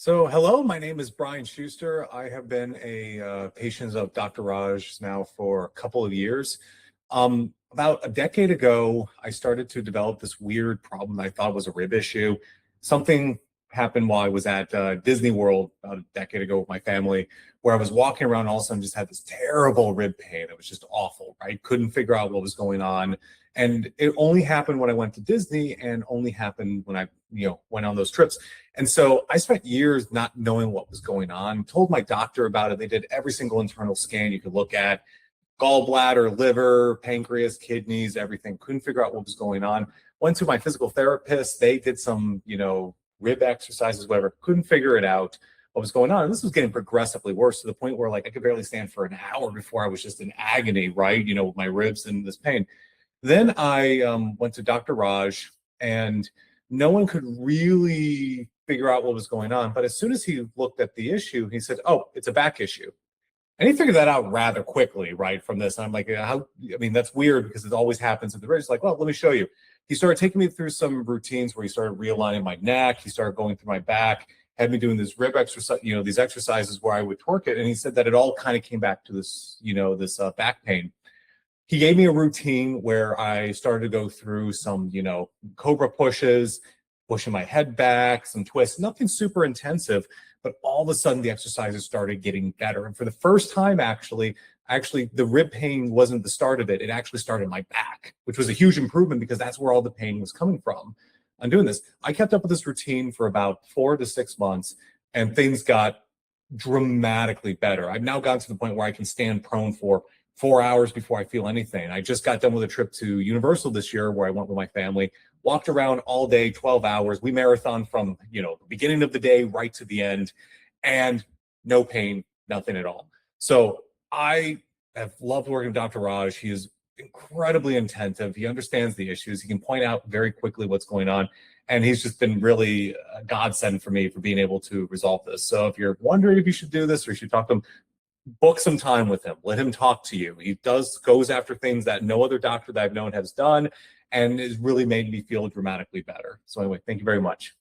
Hello, my name is Brian Schuster. I have been a patient of Dr. Raj now for a couple of years. About a decade ago, I started to develop this weird problem I thought was a rib issue. Something happened while I was at Disney World about a decade ago with my family, where I was walking around, all of a sudden just had this terrible rib pain. It was just awful, right? Couldn't figure out what was going on. And it only happened when I went to Disney and only happened when I, went on those trips. And so I spent years not knowing what was going on, told my doctor about it. They did every single internal scan you could look at, gallbladder, liver, pancreas, kidneys, everything. Couldn't figure out what was going on. Went to my physical therapist. They did some, rib exercises, whatever. Couldn't figure it out what was going on. And this was getting progressively worse to the point where I could barely stand for an hour before I was just in agony, right? With my ribs and this pain. Then I went to Dr. Raj, and no one could really figure out what was going on. But as soon as he looked at the issue, he said, "Oh, it's a back issue." And he figured that out rather quickly, right, from this. And I'm like, that's weird because it always happens at the bridge. Like, well, let me show you. He started taking me through some routines where he started realigning my neck. He started going through my back, had me doing this rib exercise, these exercises where I would torque it. And he said that it all kind of came back to this, this back pain. He gave me a routine where I started to go through some, cobra pushes, pushing my head back, some twists, nothing super intensive, but all of a sudden the exercises started getting better. And for the first time, actually, the rib pain wasn't the start of it. It actually started my back, which was a huge improvement because that's where all the pain was coming from. I'm doing this. I kept up with this routine for about 4 to 6 months, and things got dramatically better. I've now gotten to the point where I can stand prone for 4 hours before I feel anything. I just got done with a trip to Universal this year where I went with my family, walked around all day, 12 hours. We marathoned from, the beginning of the day right to the end, and no pain, nothing at all. So I have loved working with Dr. Raj. He is incredibly attentive. He understands the issues. He can point out very quickly what's going on. And he's just been really a godsend for me for being able to resolve this. So if you're wondering if you should do this or you should talk to him, book some time with him. Let him talk to you. He goes after things that no other doctor that I've known has done, and has really made me feel dramatically better. So anyway, thank you very much.